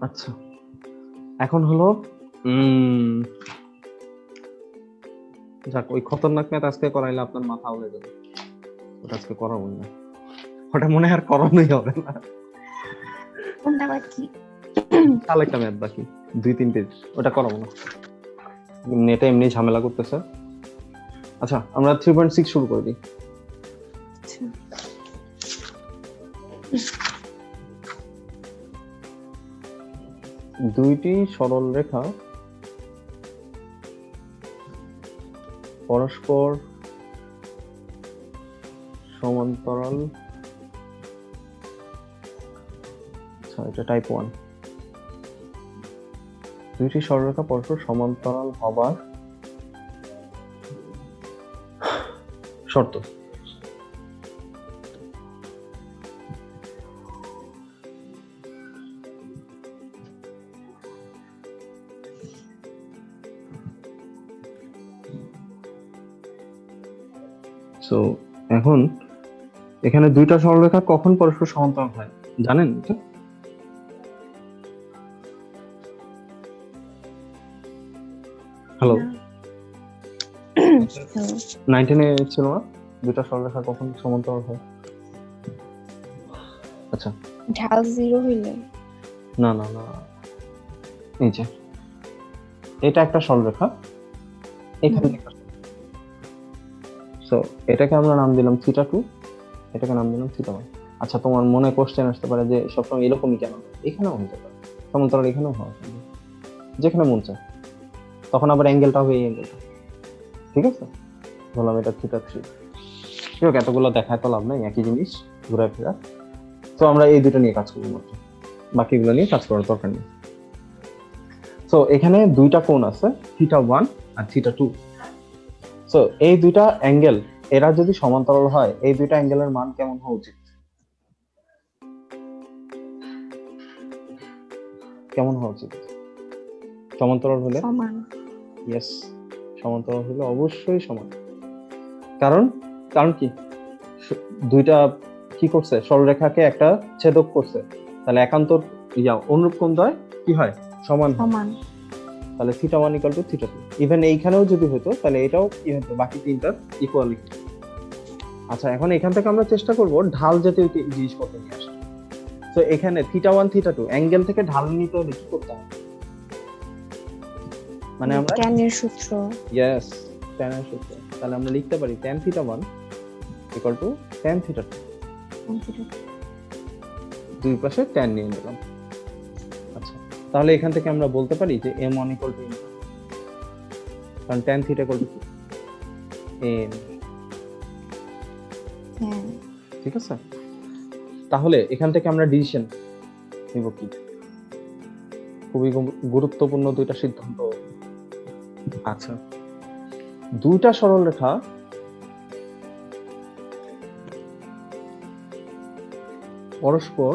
আচ্ছা, এখন হলো যাক, ওই খতরনাক ম্যাথ আজকে করাইলে আপনার মাথা উড়ে যাবে, ওটা আজকে করাবো না, ওটা মনে হয় আর করানোই হবে না। কোনটা বাকি? তাহলে একটা ম্যাথ বাকি 2-3 পেজ, ওটা করাবো না, নেটে এমনি ঝামেলা করতেছে। আচ্ছা, আমরা 3.6 শুরু করে দিই। দুইটি সরল রেখা পরস্পর সমান্তরাল, আচ্ছা এটা টাইপ 1, দুইটি সরলরেখা পরস্পর সমান্তরাল হবার শর্ত। সো এখন এখানে দুইটা সরলরেখা কখন পরস্পর সমান্তরাল হয় জানেন এটা? হ্যালো, 19 ছিল না দুইটা সরলরেখা কখন সমান্তরাল হয়? আচ্ছা, ঢাল 0 হইলে? না না না, এই যে এটা একটা সরলরেখা, এখানে একটা, সো এটাকে আমরা নাম দিলাম θ2, এটাকে নাম দিলাম θ1। আচ্ছা, তোমার মনে কোশ্চেন আসতে পারে যে সবসময় এরকমই কেন, এখানেও হতে পারে সমান্তরাল, এখানেও হওয়া সম্ভব, যেখানে মন চায়, তখন আবার অ্যাঙ্গেলটা হবে এই অ্যাঙ্গেলটা, ঠিক আছে? বললাম এটা θ3। ঠিক আছে, এতগুলো দেখায় তো লাভ নাই, একই জিনিস ঘুরে ফেরা। তো আমরা এই দুটো নিয়ে কাজ করবো মাত্র, বাকিগুলো নিয়ে কাজ করার দরকার নেই। তো এখানে দুইটা কোণ আছে, θ1 আর θ2। সো এই দুইটা অ্যাঙ্গেল, এরা যদি সমান্তরাল হয়, এই দুইটা অ্যাঙ্গেলের মান কেমন হওয়া উচিত? কেমন হওয়া উচিত সমান্তরাল হলে? সমান। ইয়েস, সমান্তরাল হলে অবশ্যই সমান। কারণ কারণ কি, দুইটা কি করছে, সরলরেখাকে একটা ছেদক করছে, তাহলে একান্তর অনুরূপ কোণ দ্বয় কি হয়, সমান হয়। সমান। তাহলে θ1 = θ2। ইভেন এইখানেও যদি হতো তাহলে এটাও কি হতো, বাকি তিনটা ইকুয়ালি। আচ্ছা, এখন এখান থেকে আমরা চেষ্টা করব ঢাল জাতীয় জিনিসপত্র নিয়ে আসা। তো এখানে θ1 θ2 অ্যাঙ্গেল থেকে ঢাল নিতে হলে কি করতে হবে? মানে আমরা tan এর সূত্র। ইয়েস, tan এর সূত্র। তাহলে আমরা লিখতে পারি tan θ1 = tan θ2। দুই পাশে tan নিয়ে নিলাম। আচ্ছা, তাহলে এখান থেকে আমরা বলতে পারি যে m1 = m, কারণ tan θ = m। হ্যাঁ, ঠিক আছে, তাহলে এখান থেকে আমরা ডিসিশন নিব কি? খুবই গুরুত্বপূর্ণ দুইটা সিদ্ধান্ত। আচ্ছা, দুইটা সরলরেখা পরস্পর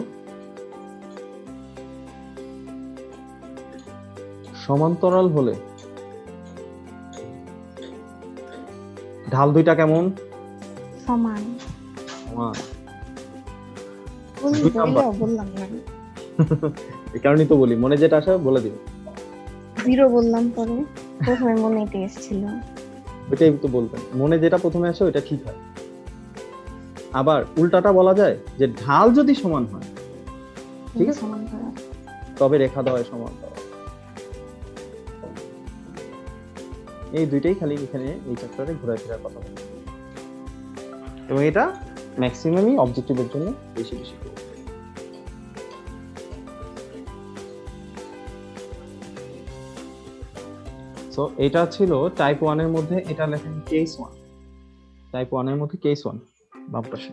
সমান্তরাল হলে ঢাল দুইটা কেমন? সমান। সমান। বললাম না, এই কারণেই তো বলি, মনে যেটা আসে বলে দিন। 0 বললাম, পরে প্রথমে মনে এসেছিল, ওইটাই তো বলবেন, মনে যেটা প্রথমে আসে ওইটা ঠিক হয়। আবার উল্টাটা বলা যায় যে ঢাল যদি সমান হয়, ঠিক আছে, সমান করা, তবে রেখা দ্বয় সমান্তরাল। এই দুইটাই খালি এখানে এই চ্যাপ্টারে ঘোরা ফেরার কথা বলি, এবং এটা ম্যাক্সিমামই অবজেক্টিভের জন্য বেশি বেশি। সো এটা ছিল টাইপ 1 এর মধ্যে, এটা লেখেন কেস 1, টাইপ 1 এর মধ্যে কেস 1 বাম পাশে।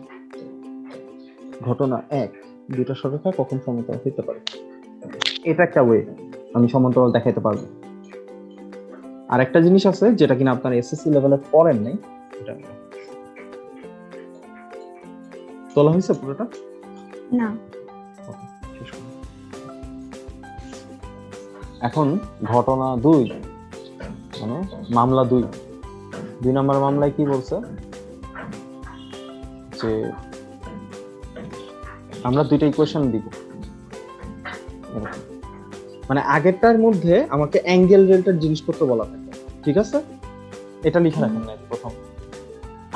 ঘটনা 1, দুইটা সরলরেখা কখন সমান্তরাল হতে পারে। এটা একটা ওয়ে, আমি সমান্তরাল দেখাতে পারবো। আর একটা জিনিস আছে যেটা কিনা আপনার এসএসসি লেভেলে পড়েন নাই, এটা তোলা হয়েছে পুরোটা না। এখন ঘটনা 2, মানে মামলা 2 নম্বর মামলায় কি বলছে যে আমরা দুইটা ইকুয়েশন দিব, মানে আগেরটার মধ্যে আমাকে অ্যাঙ্গেল রিলেটেড জিনিসপত্র বলা থাকে, ঠিক আছে? এটা লিখে রাখেন না প্রথম।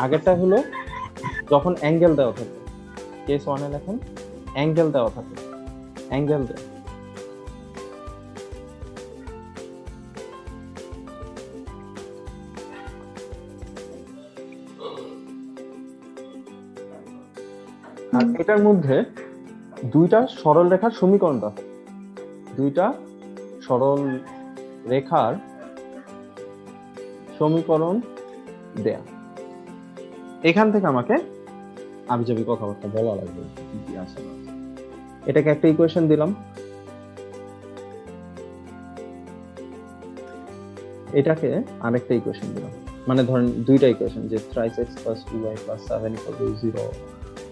আগেরটা হলো যখন অ্যাঙ্গেল দেওয়া থাকে, কেস 1 এ লেখেন অ্যাঙ্গেল দেওয়া থাকে, অ্যাঙ্গেল দেয়। আর এটার মধ্যে দুইটা সরল রেখার সমীকরণ থাকে, দুইটা সরল রেখার সমীকরণ দেয়া। এখান থেকে আমাকে আবিজাবি কথাবার্তা বলা লাগবে কি কি আছে না আছে। এটাকে একটা ইকুয়েশন দিলাম, এটাকে আরেকটা ইকুয়েশন দিলাম, মানে ধরেন দুইটা ইকুয়েশন, যে 3x + 2y + 7 = 0,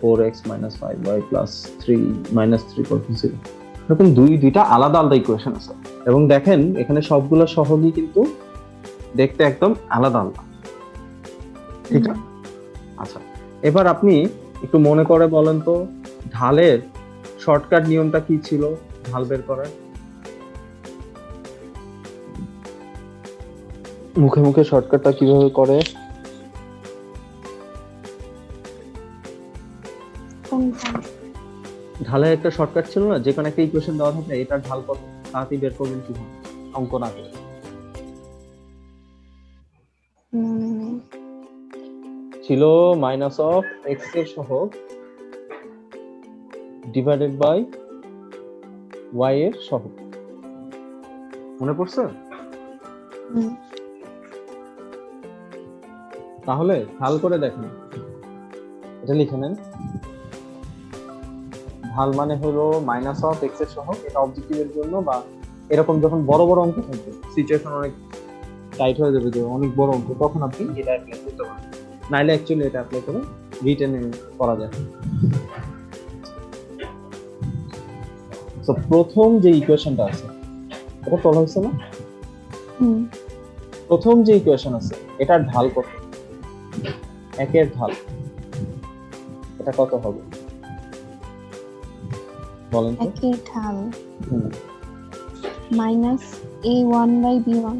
4x - 5y + 3 - 3 = 0, এরকম দুইটা আলাদা আলাদা ইকুয়েশন আছে। এবং দেখেন এখানে সবগুলো সহগই কিন্তু দেখতে একদম আলাদা আলাদা, ঠিক আছে? আচ্ছা, এবার আপনি একটু মনে করে বলেন তো, ঢালের শর্টকাট নিয়মটা কি ছিল ঢাল বের করার? মুখে মুখে শর্টকাটটা কিভাবে করে? কোনটা? ঢালের একটা শর্টকাট ছিল না, যে কোনো একটা ইকুয়েশন দেওয়া থাকলে এটার ঢাল কত তাড়াতাড়ি বের করবেন কিভাবে, অঙ্ক না করে? মনে নেই। ছিল -x এর সহগ ডিভাইডেড বাই y এর সহগ, মনে পড়ছে? হুম। তাহলে ঢাল করে দেখেন, এটা লিখে নেন। ঢাল মানে হলো -x এর সহগ, এটা অবজেক্টিভের জন্য বা এরকম যখন বড় বড় অঙ্ক থাকবে, সিচুয়েশন অনেক টাইট হয়ে যাবে, যে অনেক বড় অঙ্ক, তখন আপনি এটা অ্যাপ্লাই করতে পারেন। নাইলে অ্যাকচুয়ালি এটা অ্যাপ্লাই করে রিটেনে করা যায়। তো প্রথম যে ইকুয়েশনটা আছে এটা তোলা হয়েছে না? হুম। প্রথম যে ইকুয়েশন আছে এটার ঢাল কত? একের ঢাল এটা কত হবে বলেন তো? একের ঢাল হুম, -a1/b1।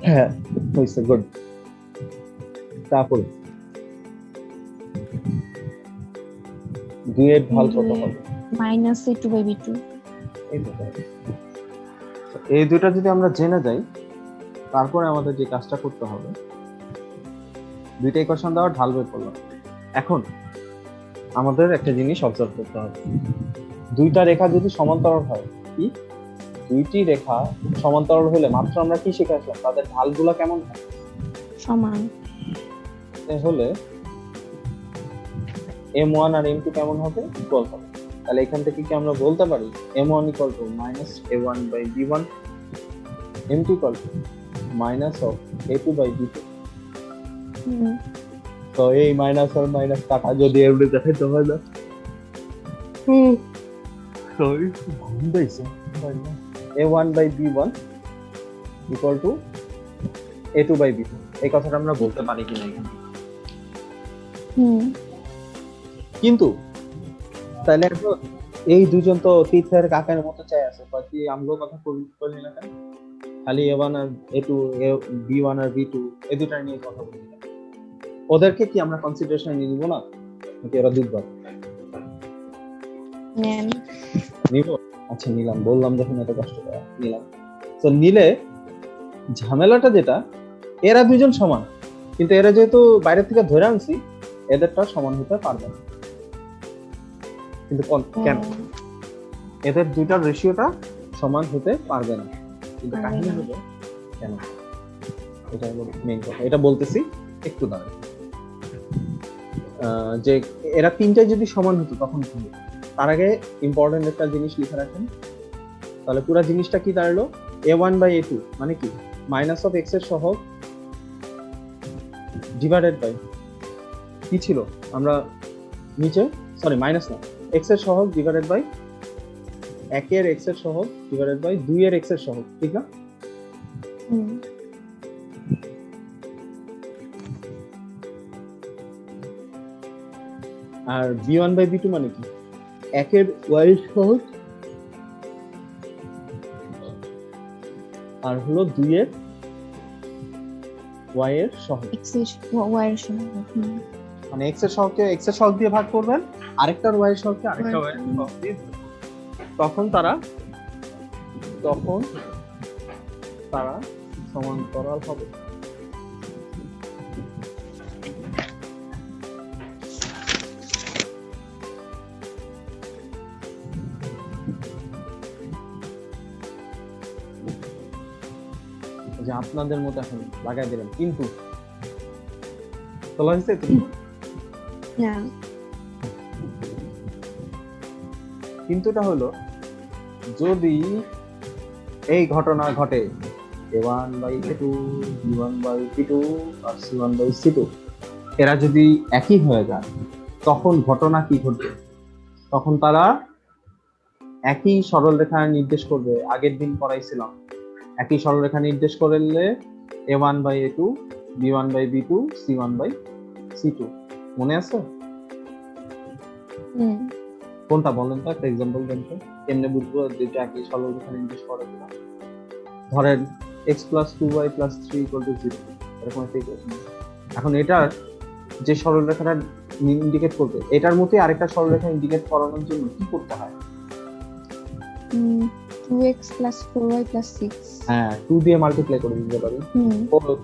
হ্যাঁ হয়েছে, গুড। তারপরে দুইয়ের ঢাল কত হবে? -a2/b2। এই দুটো। তো এই দুটো যদি আমরা জেনে যাই, তারপরে আমাদের যে কাজটা করতে হবে, দুইটা ইকুয়েশন দেওয়া ঢাল বের করলাম। এখন আমাদের একটা জিনিস অবজার্ভ করতে হবে, দুইটা রেখা যদি সমান্তরাল হয়, কি দুইটি রেখা সমান্তরাল হলে মাত্র আমরা কি শিখেছিলাম, তাদের ঢালগুলো কেমন হয়? সমান। হলে m1 আর m2 কেমন হবে? ইকুয়াল হবে। তাহলে এখান থেকে কি আমরা বলতে পারি m1 = -a1/b1, m2 = -a2/b2? হুম। তো এই মাইনাস আর মাইনাস কাটা যদি এমনি দেখাইতে হয় না, সরি ঘুম পাইছে, a1/b1 = a2/b2, এই কথাটা আমরা বলতে পারি কিনা এখানে? হুম। কিন্তু তাহলে এখন এই দুজন তো তীর্থের কাকের মতো চাই আছে, কি আমগো কথা বলি না কেন? খালি a1 আর a2, b1 আর b2 এই দুটা নিয়ে কথা বলি, ওদেরকে কি আমরা কনসিডারেশনে নিব না? নাকি ওরা দুধবার নেন। নিব? আচ্ছা নিলাম, বললাম যখন এত কষ্ট করে নিলাম। তো নিলে ঝামেলাটা যেটা, এরা দুজন সমান, কিন্তু এরা যেহেতু বাইরে থেকে ধরে আনছি, এদেরটা সমান হতে পারবে না। কিন্তু কেন? এদের দুইটার রেশিওটা সমান হতে পারবে না, কিন্তু কাহিনী হলো কেন, এটা হলো মেইন কথা। এটা বলতেছি একটু দাঁড়ান। যে এরা তিনটাই যদি সমান হতো তখন কি হতো? তার আগে ইম্পর্টেন্ট একটা জিনিস লিখে রাখেন। তাহলে পুরো জিনিসটা কি দাঁড়ালো? a1/a2 মানে কি? -x এর সহগ ডিভাইডেড বাই কি ছিল? আমরা নিচে সরি মাইনাস না, x এর সহগ ডিভাইডেড বাই 1 এর x এর সহগ ডিভাইডেড বাই 2 এর x এর সহগ, ঠিক না? হুম। আর b1/b2 মানে কি? 1 এর y এর সহগ আর হলো 2 এর y এর সহগ, x এর y এর সহগ। মানে x এর সহগকে x এর সহগ দিয়ে ভাগ করবেন, আরেকটার y এর সহগকে আরেকটা y এর সহগ দিয়ে ভাগ করবেন। তখন তারা সমান্তরাল হবে। যে আপনাদের মতো এখন লাগাই দিলেন, কিন্তু তোলা হয়েছে তো? না, কিন্তুটা হলো যদি এই ঘটনা ঘটে a1/a2 b1/b2 আর c1/c2, এরা যদি একই হয়ে যায় তখন ঘটনা কি ঘটবে? তখন তারা একই সরলরেখা নির্দেশ করবে। আগের দিন পড়াইছিলাম, একই সরলরেখা নির্দেশ করলে a1/a2 b1/b2 c1/c2, মনে আছে? কোনটা বলেন তো, একটা এক্সাম্পল দেন তো, কেমনে বুঝবো যেটা একই সরলরেখা নির্দেশ করে কিনা? ধরেন x + 2y + 3 = 0, এরকম একটা ইকুয়েশন। এখন এটার যে সরলরেখাটা ইন্ডিকেট করবে, এটার মতোই আরেকটা সরলরেখা ইন্ডিকেট করানোর জন্য কি করতে হয়? 2x + 4y + 6। হ্যাঁ, 2 দিয়ে মাল্টিপ্লাই করে দিতে পারি,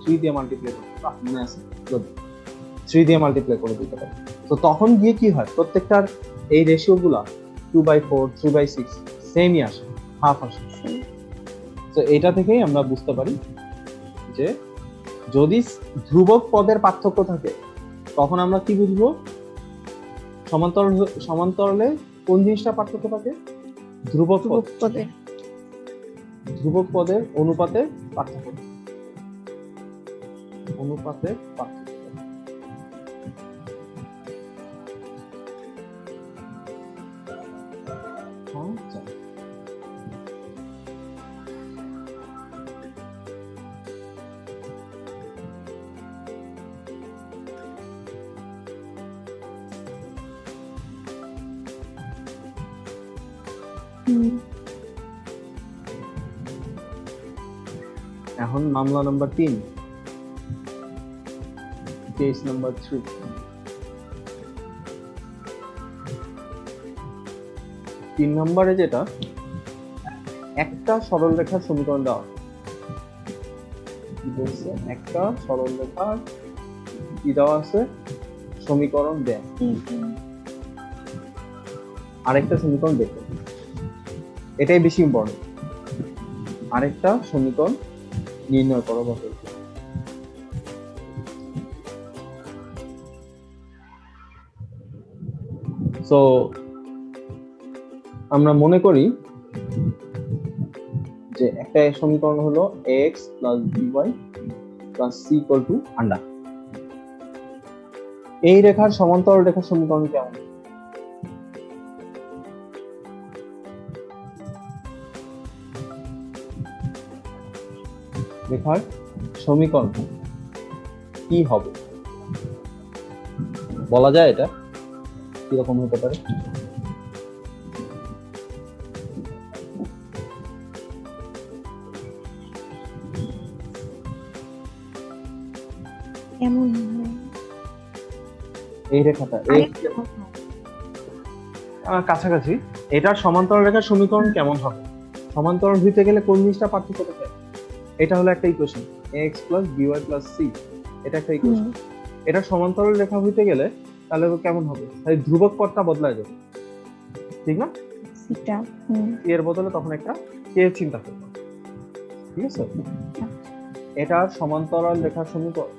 3 দিয়ে মাল্টিপ্লাই করে দিতে পারি, মনে আছে? 3 দিয়ে মাল্টিপ্লাই করে দিতে পারি। তো তখন গিয়ে কি হয়, প্রত্যেকটার এই রেশিওগুলা 2/4 3/6 সেমই আসে, হাফ আসে। তো এটা থেকেই আমরা বুঝতে পারি যে যদি ধ্রুবক পদের পার্থক্য থাকে তখন আমরা কি বুঝবো? সমান্তরালে কোন জিনিসটা পার্থক্য থাকে? ধ্রুবক পদের অনুপাতে পার্থক্য, আচ্ছা। এখন মামলা নাম্বার 3, কেস নাম্বার 3। 3 নম্বরে যেটা, একটা সরলরেখার সমীকরণ দেওয়া, কি বলছে? একটা সরলরেখার কি দেওয়া আছে? সমীকরণ দেয়। আরেকটা সমীকরণ দেখো, এটাই বেশি ইম্পর্টেন্ট। আরেকটা সমীকরণ নির্ণয় করো বলতে। সো আমরা মনে করি যে একটা সমীকরণ হলো ax + by + c = এই রেখার সমান্তরাল রেখার সমীকরণ কেমন? রেখার সমীকরণ কি হবে বলা যায়? এটা কিরকম হতে পারে? এমন এই রেখাটা কাছাকাছি, এটার সমান্তরাল রেখার সমীকরণ কেমন হবে? সমান্তরাল হইতে গেলে কোন জিনিসটা পার্থক্য থাকে? এটা হলো একটা ইকুয়েশন, ax + by + c, এটা একটা ইকুয়েশন। এটা সমান্তরাল রেখা হইতে গেলে তাহলে কেমন হবে? তাই ধ্রুবক পদটা বদলায় যাবে, ঠিক না? এর বদলে তখন একটা কে চিন্তা করবে, ঠিক আছে? এটার সমান্তরাল রেখার সমীকরণ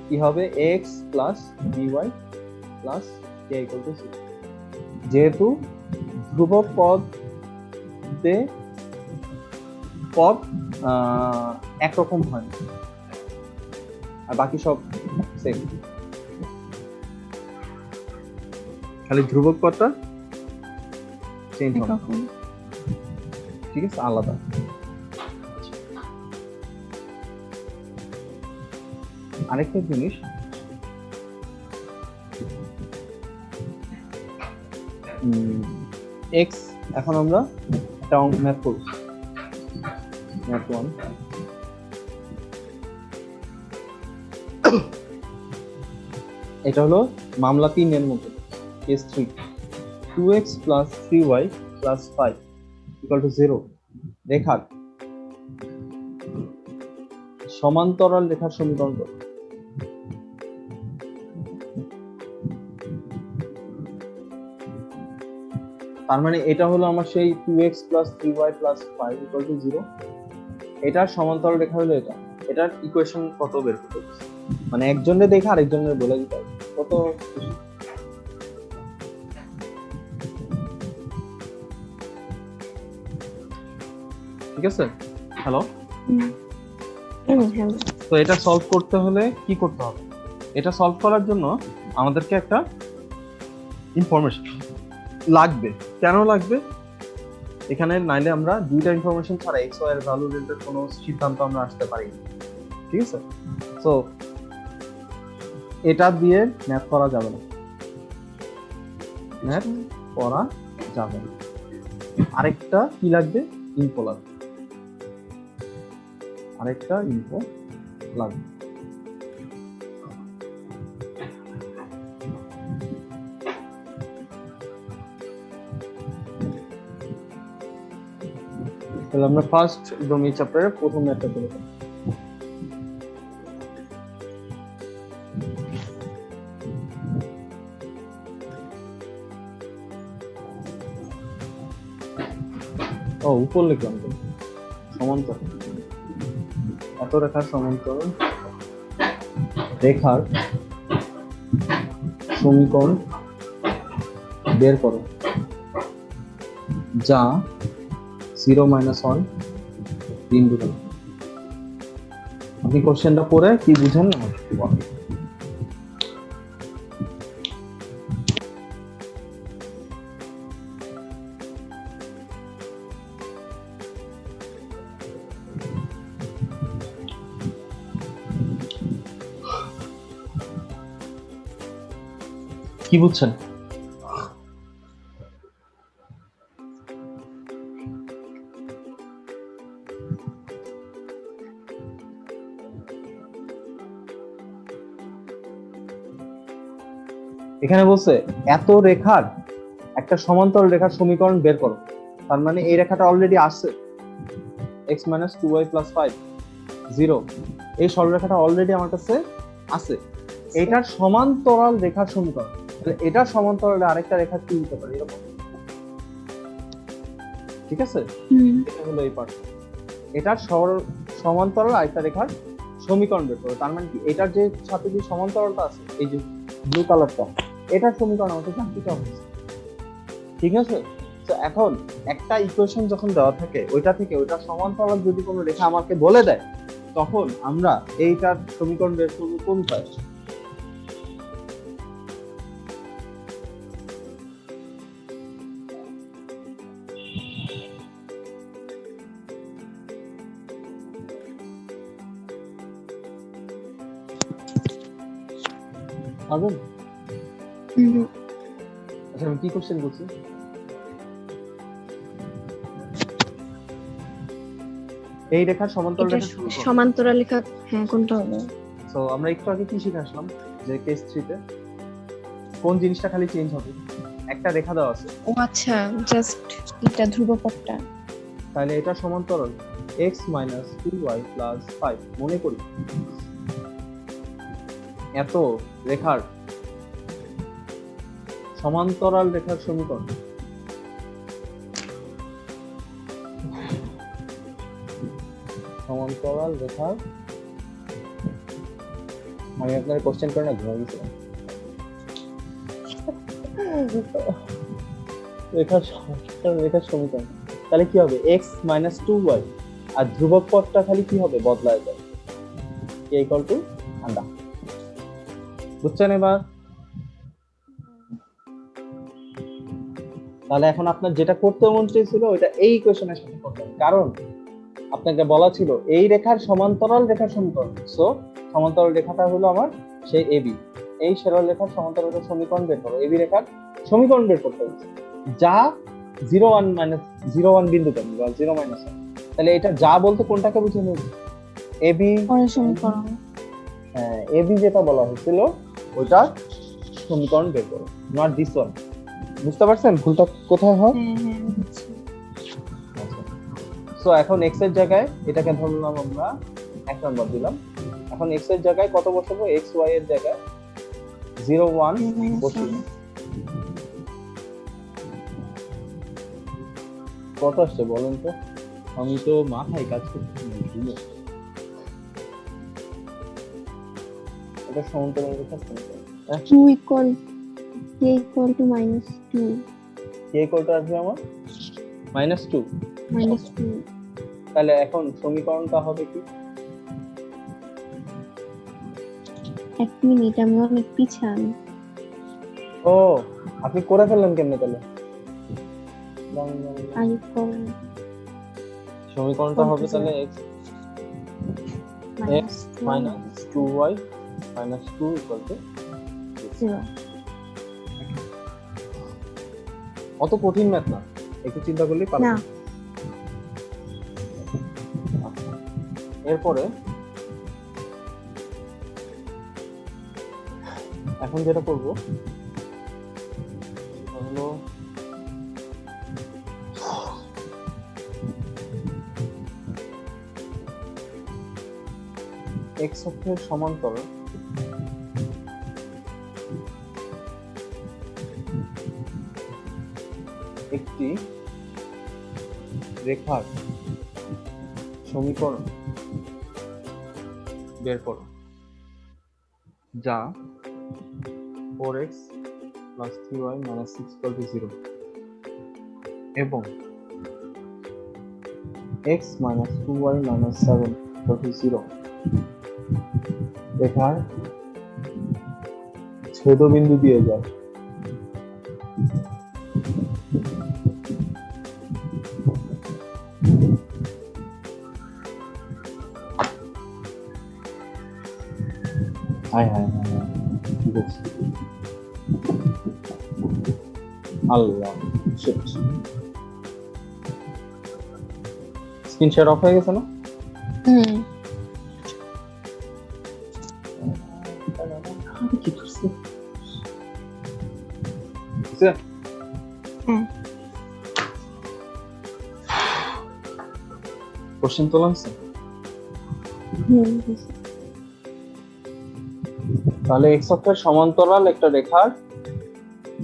কি হবে? x + by + k = c। যেহেতু ধ্রুবক পদ একরকম হয় আর বাকি সব সেম, খালি ধ্রুবক পদটা চেঞ্জ হবে, ঠিক আছে, আলাদা। আরেকটা জিনিস, এক্স, এখন আমরা একটা ম্যাথ করব, ম্যাথ 1। এটা হলো মামলা 3 এর মধ্যে, case 3। 2x plus 3y plus 5 equal to 0 রেখার সমান্তরাল রেখার সমীকরণ কত? তার মানে এটা হলো আমার সেই 2x plus 3y plus 5 equal to 0, এটার সমান্তরাল রেখা হলো এটা। এটার ইকুয়েশন কত বের করতে হবে? মানে একজনের দেখে আরেকজনের বলে দিতে হবে কত খুশি। ঠিক আছে, হ্যালো। হ্যালো। তো এটা সলভ করতে হলে কি করতে হবে? এটা সলভ করার জন্য আমাদেরকে একটা ইনফরমেশন লাগবে। কেন লাগবে? এখানে নাইলে আমরা দুইটা ইনফরমেশন ছাড়া এক্স ওয়াই এর ভ্যালু রিলেটেড কোনো সিদ্ধান্ত আমরা আসতে পারি না। ঠিক আছে, সো এটা দিয়ে ম্যাথ করা যাবে না, ম্যাথ করা যাবে না। আরেকটা কি লাগবে? ইনফো লাগবে, আরেকটা ইনফো লাগবে। তাহলে আমরা ফার্স্ট একদম এই চ্যাপ্টারের প্রথম ম্যাথটা করে ফেলি। ও উপর লিখলাম তো, সমান্তরাল, এত রেখার সমান্তরাল রেখার সমীকরণ বের করো যা 0-1 বিন্দু হল। আপনি কোশ্চেনটা পড়ে কি বুঝেন না বলেন। কি বুঝছেন? এখানে বলছে এত রেখার একটা সমান্তরাল রেখার সমীকরণ বের করো। তার মানে এই রেখাটা অলরেডি আছে, x - 2y + 5 0, এই সরলরেখাটা অলরেডি আমার কাছে আছে। এটার সমান্তরাল রেখার সমীকরণ, তাহলে এটার সমান্তরালে আরেকটা রেখা কি হতে পারে এরকম। ঠিক আছে, এটা হলো এই পার্ট। এটার সমান্তরাল আরেকটা রেখার সমীকরণ বের করো। তার মানে কি এটার যে সাথে যে সমান্তরালটা আছে, এই যে ব্লু কালারটা, এটার সমীকরণ আমাকে জানতে হবে। ঠিক আছে, তো এখন একটা ইকুয়েশন যখন দেওয়া থাকে ওইটা থেকে ওইটা সমান্তরাল যদি কোনো রেখা আমাকে বলে দেয়, তখন আমরা এইটার সমীকরণ বের করবো কোন উপায়? পারবেন? আচ্ছা, আমি কি কোশ্চেন করছি? এই রেখার সমান্তরাল রেখা সমান্তরাল রেখা, হ্যাঁ কোনটা হবে? সো আমরা একটু আগে কি শিখে আসলাম যে কেস 3 তে কোন জিনিসটা খালি চেঞ্জ হবে? একটা রেখা দেওয়া আছে। ও আচ্ছা, জাস্ট এটা ধ্রুবকটা। তাহলে এটা সমান্তরাল x - 2y + 5। মনে করি এত রেখার সমান্তরাল রেখার সমীকরণ সমান্তরাল রেখার, আমি আপনার কোশ্চেন করে না ঘুমিয়ে গেছিলাম। রেখার সমীকরণ তাহলে কি হবে? x - 2y, আর ধ্রুবক পদটা খালি কি হবে? বদলায় যাবে, k = ঠান্ডা। বুঝছেন এবার? তাহলে এখন আপনার যেটা করতে মন চেয়েছিল ওইটা এই ইকুয়েশনের সাথে করবেন, কারণ আপনাকে বলা ছিল এই রেখার সমান্তরাল রেখার সমীকরণ। সো সমান্তরাল রেখাটা হলো আমার সেই AB, এই সরল রেখার সমান্তরাল রেখার সমীকরণ বের করো, AB রেখার সমীকরণ বের করতে হবে। যা 0 1 মাইনাস 0 1 বিন্দুতে বা 0 মাইনাস 1, তাহলে এটা যা বলতে কোনটাকে বোঝানো হয়েছে? এবি, পরের সমীকরণ। হ্যাঁ এবি যেটা বলা হয়েছিল ওইটার সমীকরণ বের করো, নট দিস ওয়ান। বুঝতে পারছেন ভুলটা কোথায় হয়? হ্যাঁ হ্যাঁ বুঝছি। সো এখন x এর জায়গায় এটাকে ধরলাম আমরা 1 নম্বর দিলাম। এখন x এর জায়গায় কত বসাবো? x y এর জায়গায় 0 1 -1 বসিয়ে কত আসছে বলেন তো? আমি তো মাথায় কাজ করতেছি না, ঘুমো। এটা সমান্তরাল রেখা কোনটা? 2 equal k equal to -2 k কত আসবে আমার? -2। -2। তাহলে এখন সমীকরণটা হবে কি? এক মিনিট, আমি অনেক পিছান। ও আপনি করে ফেললেন কেমনে তাহলে? আগে করুন। সমীকরণটা হবে তাহলে x minus 2y minus 2 equal to 0। অত কঠিন ম্যাথ না, একটু চিন্তা করলেই পারবেন। না। এরপরে এখন যেটা করব সেটা হলো x অক্ষের সমান্তরাল একটি রেখার সমীকরণ বের করো যা 4x plus 3y minus 6 equal to 0 এবং x minus 2y minus 7 equal to 0 রেখার ছেদবিন্দু দিয়ে যায়। হায় হায় হায় হায়, কি বলছি? আল্লাহ, স্ক্রিন শেয়ার অফ হয়ে গেছে না? কি করছি? কোশ্চেন তো লাগছে। তাহলে x অক্ষের সমান্তরাল একটা রেখার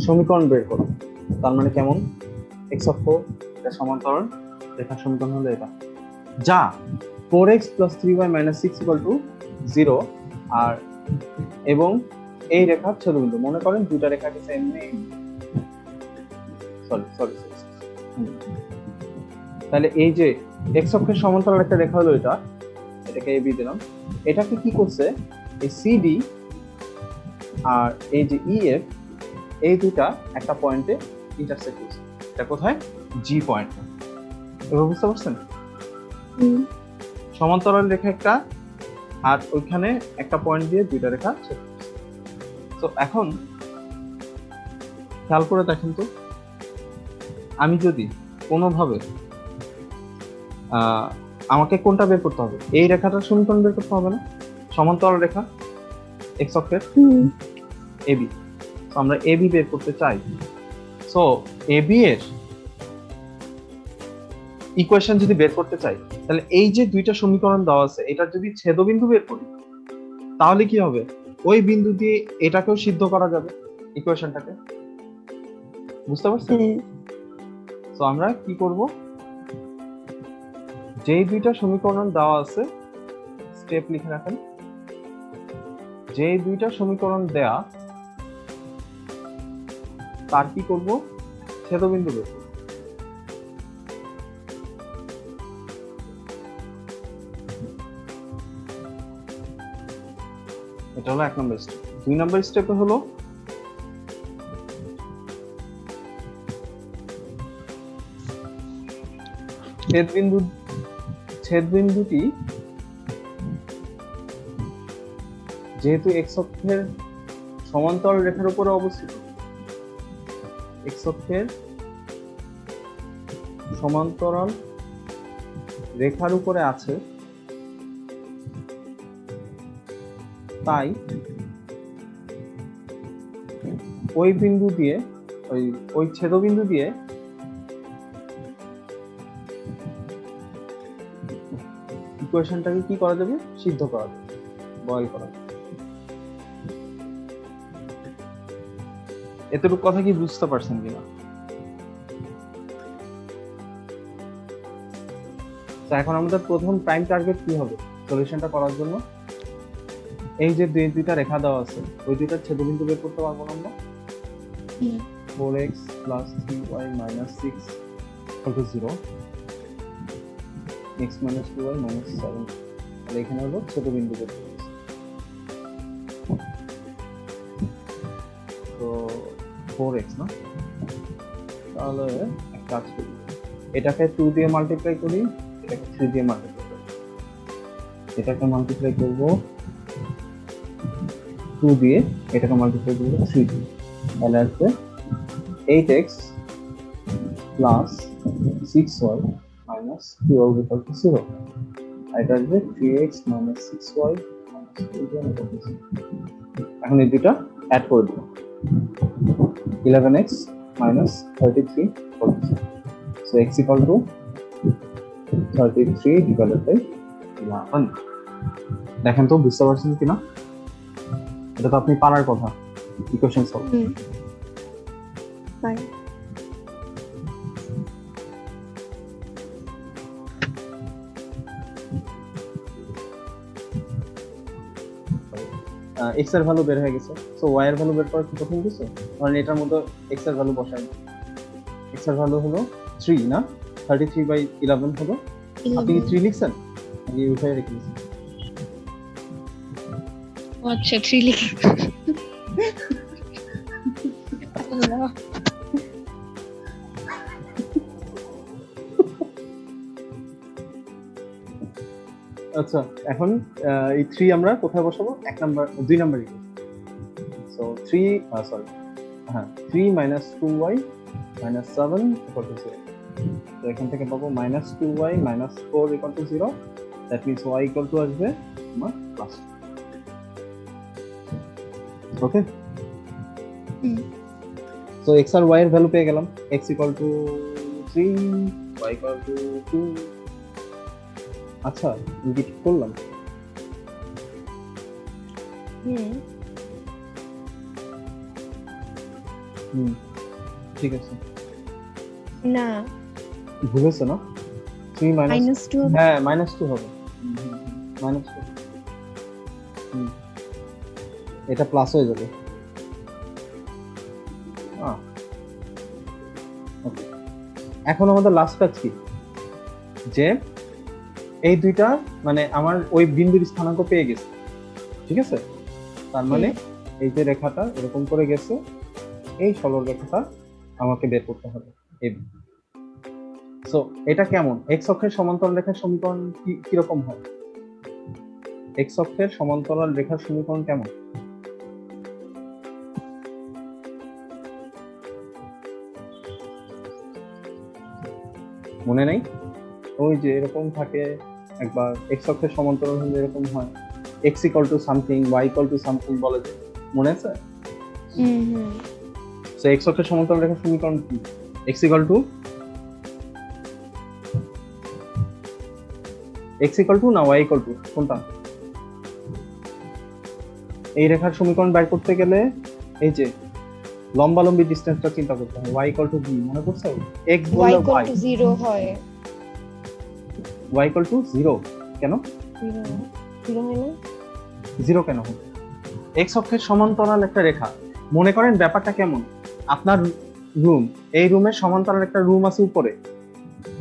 সমীকরণ বের করো। তার মানে কেমন? x অক্ষ একটা সমান্তরাল রেখার সমীকরণ হলো এটা, যা 4x plus 3y minus 6 equal to 0 আর এবং এই রেখার ছেদবিন্দু। মনে করেন দুইটা রেখাকে সেম নেই, সরি তাহলে এই যে x অক্ষের সমান্তরাল একটা রেখা হলো এটা, এটাকে AB দিলাম। এটাকে কি করছে? এই CD আর এই যে EF এই দুইটা একটা পয়েন্টে ইন্টারসেক্ট করছে। এটা কোথায়? G point. এবার বুঝতে পারছেন? সমান্তরাল রেখা একটা আর ওইখানে একটা পয়েন্ট দিয়ে দুইটা রেখা ছেদ করছে। তো এখন খেয়াল করে দেখেন তো, আমি যদি কোনোভাবে আমাকে কোনটা বের করতে হবে? এই রেখাটার সমীকরণ বের করতে হবে না? সমান্তরাল রেখা x অক্ষের AB। তো আমরা AB বের করতে চাই। সো AB এর ইকুয়েশন যদি বের করতে চাই, তাহলে এই যে দুইটা সমীকরণ দেওয়া আছে এটার যদি ছেদবিন্দু বের করি তাহলে কি হবে? ওই বিন্দু দিয়ে এটাকেও সিদ্ধ করা যাবে ইকুয়েশনটাকে। বুঝতে পারছেন? তো আমরা কি করব? যেই দুইটা সমীকরণ দেওয়া আছে স্টেপ লিখে রাখেন। যেই দুইটা সমীকরণ দেয়া তার কি করব? ছেদবিন্দু বের করব। এটা হলো 1 নম্বর স্টেপ। 2 নম্বর স্টেপে হলো ছেদবিন্দুটি যেহেতু x অক্ষের সমান্তরাল রেখার উপরে অবস্থিত, x অক্ষের সমান্তরাল রেখার উপরে আছে, তাই ওই বিন্দু দিয়ে ওই ছেদবিন্দু দিয়ে ইকুয়েশনটাকে কি করা যাবে, সিদ্ধ করা যাবে, বয়েল করা যাবে। এতটুকু কথা কি বুঝতে পারছেন কিনা? তো এখন আমাদের প্রথম প্রাইম টার্গেট কি হবে সলিউশনটা করার জন্য? এই যে দুইটা রেখা দেওয়া আছে, ওই দুইটার ছেদবিন্দু বের করতে পারবো না আমরা? 4x plus 3y minus 6 equal to 0, x minus 2y minus 7, তাহলে এখানে হলো ছেদবিন্দু বের করতেছি। তো 4x না, তাহলে এক কাজ করি, এটাকে 2 দিয়ে মাল্টিপ্লাই করি, এটাকে 3 দিয়ে মাল্টিপ্লাই করি। এটাকে মাল্টিপ্লাই করব 2 দিয়ে, এটাকে মাল্টিপ্লাই করব 3 দিয়ে, তাহলে আসবে 8x plus 6y minus 12 equal to 0, আর এটা আসবে 3x minus 6y minus 12 equal to 0। এখন এই দুইটা অ্যাড করে দেব, 11x minus 33 equal to 0, so x equal to 33 divided by 11। দেখেন তো বুঝতে পারছেন কিনা? এটা তো আপনি পারার কথা, ইকুয়েশন সলভ। Fine. x এর ভ্যালু বের হয়ে গেছে, সো y এর ভ্যালু বের করার কি কঠিন কিছু? কারণ এটার মধ্যে x এর ভ্যালু বসাই, x এর ভ্যালু হলো 3 না, 33/11 হলো। আপনি কি 3 লিখছেন নাকি উঠাই রেখেছেন? আচ্ছা 3 লিখি। আচ্ছা, এখন এই 3 আমরা কোথায় বসাবো? 2 number equation. So 3 minus 2y minus 7 equal to 0, তো এখান থেকে পাবো minus 2y minus 4 equal to 0, that means y equal to আসবে আমার প্লাস। ওকে, সো x আর y এর ভ্যালু পেয়ে গেলাম, x equal to 3, y equal to 2। আচ্ছা, আমি কি ঠিক করলাম? ঠিক আছে না, ভুল হয়েছে না? 3 minus -2 হ্যাঁ -2 হবে, -2, এটা প্লাস হয়ে যাবে। ওকে, এখন আমাদের লাস্ট কাজ কি, যে এই দুইটা মানে আমার ওই বিন্দুর স্থানাঙ্ক পেয়ে গেছে, ঠিক আছে? তার মানে এই যে রেখাটা এরকম করে গেছে, এই সরল রেখাটা আমাকে বের করতে হবে। সো এটা কেমন? এক্স অক্ষের সমান্তরাল রেখার সমীকরণ কি রকম হয়? এক্স অক্ষের সমান্তরাল রেখার সমীকরণ কেমন? মনে নেই? ওই যে এরকম থাকে, একবার এক্স অক্ষের সমান্তরাল হলে এরকম হয়, x equal to something, y equal to something বলে যে, মনে আছে? সো এক্স অক্ষের সমান্তরাল রেখার সমীকরণ কি? x equal to না y equal to, কোনটা? এই রেখার সমীকরণ বের করতে গেলে এই যে লম্বালম্বি ডিসটেন্সটা চিন্তা করতে হয়, y equal to b, মনে পড়ছে? x বললে y 0 হয়, y equal to 0 কেন? 0 হয় না? 0 কেন হবে? এক্স অক্ষের সমান্তরাল একটা রেখা, মনে করেন ব্যাপারটা কেমন, আপনার রুম, এই রুমের সমান্তরাল একটা রুম আছে উপরে,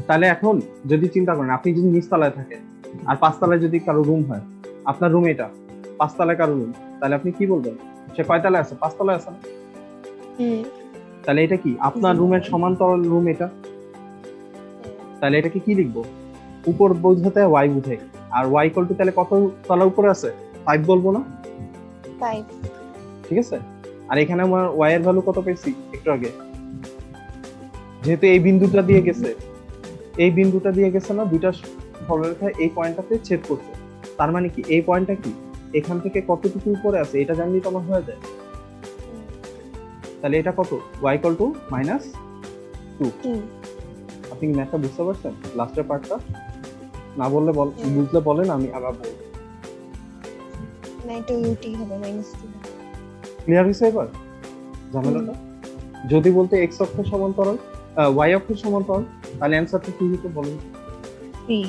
তাহলে এখন যদি চিন্তা করেন আপনি যদি নিচতলায় থাকেন আর পাঁচতলায় যদি কারো রুম হয়, আপনার রুম এটা, পাঁচতলায় কারো রুম, তাহলে আপনি কি বলবেন? সে কয়তলায় আছে? পাঁচতলায় আছে না? তাহলে এটা কি আপনার রুমের সমান্তরাল রুম এটা, তাহলে এটাকে কি লিখবো? উপর বোঝাতে y বুঝাই, আর y equal to তাহলে কত তলা উপরে আছে? 5 বলবো না? 5, ঠিক আছে। আর এখানে আমার y এর ভ্যালু কত পেয়েছি একটু আগে, যেহেতু এই বিন্দুটা দিয়ে গেছে, এই বিন্দুটা দিয়ে গেছে না, দুইটা সরলরেখা এই পয়েন্টটাতে ছেদ করছে। তার মানে কি এই পয়েন্টটা কি এখান থেকে কতটুকু উপরে আছে এটা জানলেই তো আমার হয়ে যায়। তাহলে এটা কত, y = -2। আপনি কি ম্যাথটা বুঝতে পারছেন লাস্টের পার্টটা? না বললে হ্যাঁ। বুঝলে বলেন, আমি আবার বলবো। না এটা ইউটি হবে -2। ক্লিয়ার হয়েছে এবার ঝামেলাটা? যদি বলতে x অক্ষের সমান্তরাল y অক্ষের সমান্তরাল তাহলে অ্যানসারটা কি হতো বলুন? 3